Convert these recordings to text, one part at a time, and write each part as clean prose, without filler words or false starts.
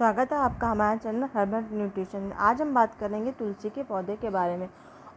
स्वागत है आपका हमारे चैनल हर्बल न्यूट्रिशन में। आज हम बात करेंगे तुलसी के पौधे के बारे में।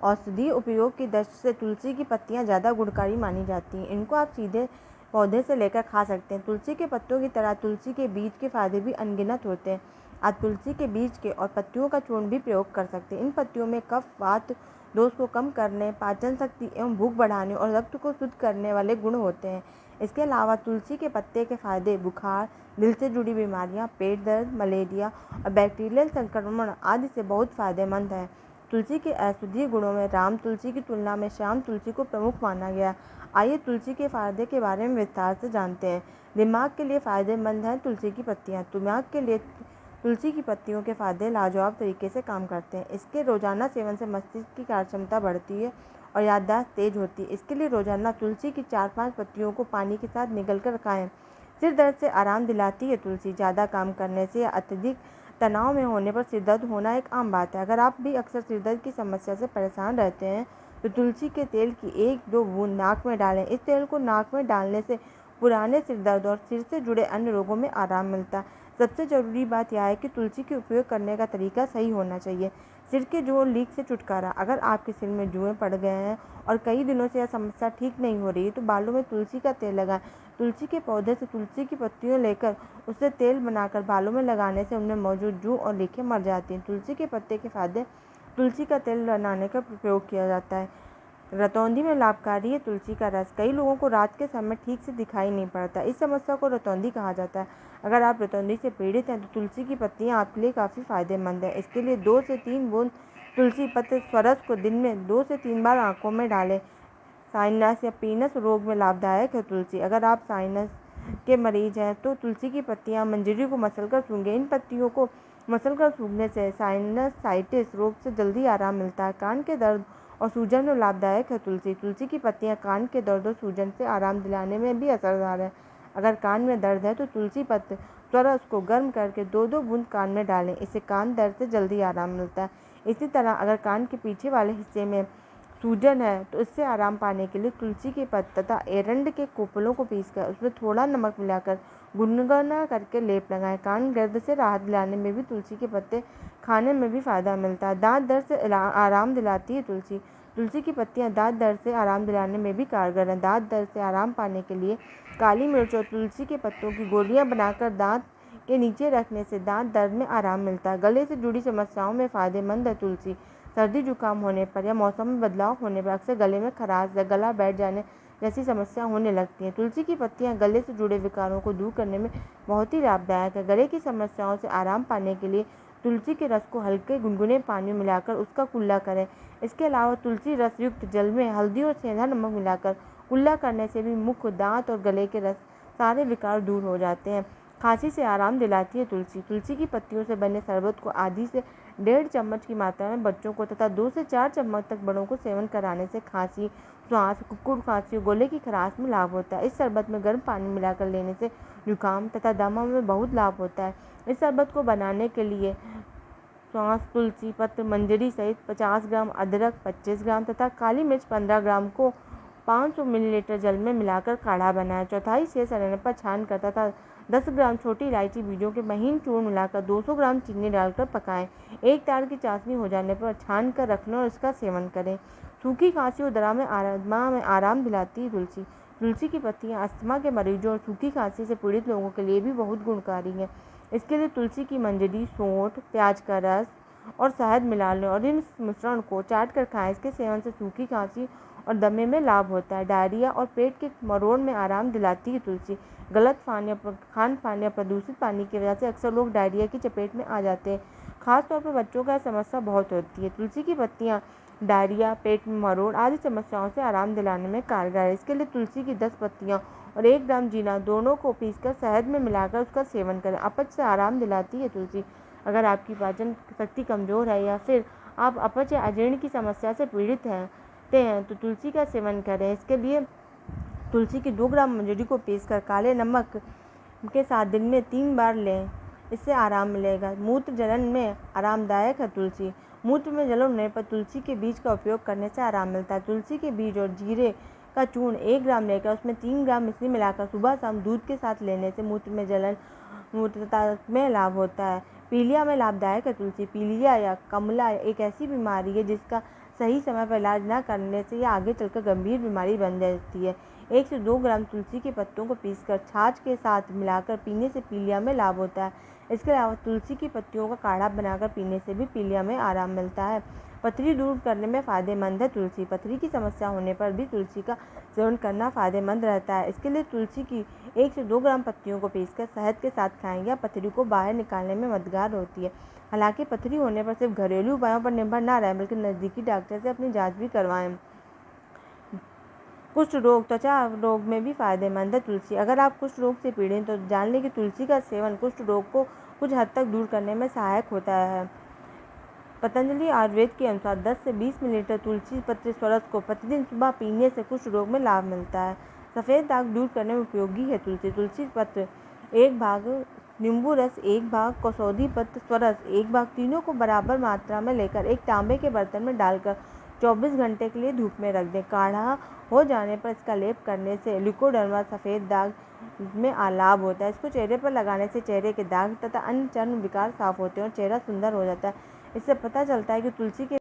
औषधीय उपयोग की दृष्टि से तुलसी की पत्तियां ज़्यादा गुणकारी मानी जाती हैं। इनको आप सीधे पौधे से लेकर खा सकते हैं। तुलसी के पत्तों की तरह तुलसी के बीज के फायदे भी अनगिनत होते हैं। आप तुलसी के बीज के और पत्तियों का चूर्ण भी प्रयोग कर सकते हैं। इन पत्तियों में कफ, वात दोष को कम करने, पाचन शक्ति एवं भूख बढ़ाने और रक्त को शुद्ध करने वाले गुण होते हैं। इसके अलावा तुलसी के पत्ते के फायदे बुखार, दिल से जुड़ी बीमारियां, पेट दर्द, मलेरिया और बैक्टीरियल संक्रमण आदि से बहुत फायदेमंद है। तुलसी के औषधीय गुणों में राम तुलसी की तुलना में श्याम तुलसी को प्रमुख माना गया। आइए तुलसी के फायदे के बारे में विस्तार से जानते हैं। दिमाग के लिए फायदेमंद है तुलसी की पत्तियां। दिमाग के लिए तुलसी की पत्तियों के फायदे लाजवाब तरीके से काम करते हैं। इसके रोजाना सेवन से मस्तिष्क की कार्यक्षमता बढ़ती है और याददाश्त तेज होती है। इसके लिए रोजाना तुलसी की 4-5 पत्तियों को पानी के साथ निगलकर खाएं। सिर दर्द से आराम दिलाती है तुलसी। ज़्यादा काम करने से या अत्यधिक तनाव में होने पर सिर दर्द होना एक आम बात है। अगर आप भी अक्सर सिर दर्द की समस्या से परेशान रहते हैं तो तुलसी के तेल की 1-2 बूंद नाक में डालें। इस तेल को नाक में डालने से पुराने सिर दर्द और सिर से जुड़े अन्य रोगों में आराम मिलता है। सबसे ज़रूरी बात यह है कि तुलसी के उपयोग करने का तरीका सही होना चाहिए। सिर के जोड़ लीक से छुटकारा। अगर आपके सिर में जुएँ पड़ गए हैं और कई दिनों से यह समस्या ठीक नहीं हो रही है तो बालों में तुलसी का तेल लगाएं। तुलसी के पौधे से तुलसी की पत्तियों लेकर उससे तेल बनाकर बालों में लगाने से उनमें मौजूद जू और लीखें मर जाती हैं। तुलसी के पत्ते के फायदे। तुलसी का तेल बनाने का प्रयोग किया जाता है। रतौंधी में लाभकारी है तुलसी का रस। कई लोगों को रात के समय ठीक से दिखाई नहीं पड़ता, इस समस्या को रतौंधी कहा जाता है। अगर आप रतौंधी से पीड़ित हैं तो तुलसी की पत्तियां आपके लिए काफ़ी फायदेमंद है। इसके लिए 2 से 3 बूंद तुलसी पत्ते स्वरस को दिन में 2 से 3 बार आंखों में डालें। साइनस या पीनस रोग में लाभदायक है तुलसी। अगर आप साइनस के मरीज हैं तो तुलसी की पत्तियां मंजरी को मसलकर सूंघें। इन पत्तियों को मसलकर सूंघने से साइनसाइटिस रोग से जल्दी आराम मिलता है। कान के दर्द और सूजन में लाभदायक है तुलसी। तुलसी की पत्तियां कान के दर्द और सूजन से आराम दिलाने में भी असरदार है। अगर कान में दर्द है तो तुलसी पत्ते त्वरा उसको गर्म करके 2-2 बूंद कान में डालें। इससे कान दर्द से जल्दी आराम मिलता है। इसी तरह अगर कान के पीछे वाले हिस्से में सूजन है तो इससे आराम पाने के लिए तुलसी के पत्ते तथा एरंड के कोपलों को पीसकर उसमें थोड़ा नमक मिलाकर गुनगुना करके लेप लगाएं। कान दर्द से राहत दिलाने में भी तुलसी के पत्ते खाने में भी फ़ायदा मिलता है। दांत दर्द से आराम दिलाती है तुलसी। तुलसी की पत्तियां दांत दर्द से आराम दिलाने में भी कारगर हैं। दांत दर्द से आराम पाने के लिए काली मिर्च और तुलसी के पत्तों की गोलियां बनाकर दांत के नीचे रखने से दांत दर्द में आराम मिलता है। गले से जुड़ी समस्याओं में फ़ायदेमंद है तुलसी। सर्दी जुकाम होने पर या मौसम में बदलाव होने पर अक्सर गले में खराश या गला बैठ जाने जैसी समस्या होने लगती हैं। तुलसी की पत्तियां गले से जुड़े विकारों को दूर करने में बहुत ही लाभदायक है। गले की समस्याओं से आराम पाने के लिए तुलसी के रस को हल्के गुनगुने पानी में मिलाकर उसका कुल्ला करें। इसके अलावा तुलसी रस युक्त जल में हल्दी और सेंधा नमक मिलाकर कुल्ला करने से भी मुख, दांत और गले के रस सारे विकार दूर हो जाते हैं। खांसी से आराम दिलाती है तुलसी। तुलसी की पत्तियों से बने शरबत को आधी से 1.5 चम्मच की मात्रा में बच्चों को तथा 2 से 4 चम्मच तक बड़ों को सेवन कराने से खांसी, श्वास, कुक्कुड़ खांसी और गले की खराश में लाभ होता है। इस शरबत में गर्म पानी मिलाकर लेने से जुकाम तथा दमा में बहुत लाभ होता है। इस शरबत को बनाने के लिए श्वास, तुलसी पत्र, मंजरी सहित 50 ग्राम अदरक, 25 ग्राम तथा काली मिर्च 15 ग्राम को 500 मिलीलीटर जल में मिलाकर काढ़ा बनाएं। चौथाई शेष रहने पर छान कर तथा 10 ग्राम छोटी इलायची बीजों के महीन चूर्ण मिलाकर 200 ग्राम चीनी डालकर पकाएं। एक तार की चाशनी हो जाने पर छान कर रखना और इसका सेवन करें। सूखी खांसी और दमा में आराम दिलाती है तुलसी। तुलसी की पत्तियां अस्थमा के मरीजों और सूखी खांसी से पीड़ित लोगों के लिए भी बहुत गुणकारी हैं। इसके लिए तुलसी की मंजरी, सौंठ, प्याज का रस और शहद मिला लें और इन मिश्रण को चाट कर खाएं। इसके सेवन से सूखी खांसी और दमे में लाभ होता है। डायरिया और पेट के मरोड़ में आराम दिलाती है तुलसी। गलत खान पान या प्रदूषित पानी की वजह से अक्सर लोग डायरिया की चपेट में आ जाते हैं। खासतौर पर बच्चों का समस्या बहुत होती है। तुलसी की पत्तियां डायरिया, पेट में मरोड़ आदि समस्याओं से आराम दिलाने में कारगर है। इसके लिए तुलसी की 10 पत्तियां और 1 ग्राम जीरा दोनों को पीसकर शहद में मिलाकर उसका सेवन करें। अपच से आराम दिलाती है तुलसी। अगर आपकी पाचन शक्ति कमज़ोर है या फिर आप अपच या अजीर्ण की समस्या से पीड़ित हैं तो तुलसी का सेवन करें। इसके लिए तुलसी की 2 ग्राम मंजरी को पीसकर काले नमक के साथ दिन में 3 बार लें, इससे आराम मिलेगा। मूत्र जलन में आरामदायक है तुलसी। मूत्र में जलन होने पर तुलसी के बीज का उपयोग करने से आराम मिलता है। तुलसी के बीज और जीरे का चूर्ण 1 ग्राम लेकर उसमें 3 ग्राम मिश्री मिलाकर सुबह शाम दूध के साथ लेने से मूत्र में लाभ होता है। पीलिया में लाभदायक है तुलसी। पीलिया या कमला एक ऐसी बीमारी है जिसका सही समय पर इलाज न करने से यह आगे चलकर गंभीर बीमारी बन जाती है। 1 से 2 ग्राम तुलसी के पत्तों को पीसकर छाछ के साथ मिलाकर पीने से पीलिया में लाभ होता है। इसके अलावा तुलसी की पत्तियों का काढ़ा बनाकर पीने से भी पीलिया में आराम मिलता है। पथरी दूर करने में फ़ायदेमंद है तुलसी। पथरी की समस्या होने पर भी तुलसी का सेवन करना फ़ायदेमंद रहता है। इसके लिए तुलसी की 1 से 2 ग्राम पत्तियों को पीसकर शहद के साथ खाएं या पथरी को बाहर निकालने में मददगार होती है। हालांकि पथरी होने पर सिर्फ घरेलू उपायों पर निर्भर न रहें बल्कि नज़दीकी डॉक्टर से अपनी जांच भी करवाएं। कुष्ठ रोग, त्वचा रोग में भी फ़ायदेमंद है तुलसी। अगर आप कुष्ठ रोग से पीड़ित तो जान लें कि तुलसी का सेवन कुष्ठ रोग को कुछ हद तक दूर करने में सहायक होता है। पतंजलि आयुर्वेद के अनुसार 10 से 20 मिलीलीटर तुलसी पत्र स्वरस को प्रतिदिन सुबह पीने से कुष्ठ रोग में लाभ मिलता है। सफ़ेद दाग दूर करने में उपयोगी है तुलसी। तुलसी पत्र 1 भाग, नींबू रस 1 भाग, कसौदी पत्र स्वरस 1 भाग, तीनों को बराबर मात्रा में लेकर एक तांबे के बर्तन में डालकर 24 घंटे के लिए धूप में रख दें। काढ़ा हो जाने पर इसका लेप करने से ल्यूकोडर्मा सफ़ेद दाग में लाभ होता है। इसको चेहरे पर लगाने से चेहरे के दाग तथा अन्य चर्म विकार साफ होते हैं और चेहरा सुंदर हो जाता है। इससे पता चलता है कि तुलसी के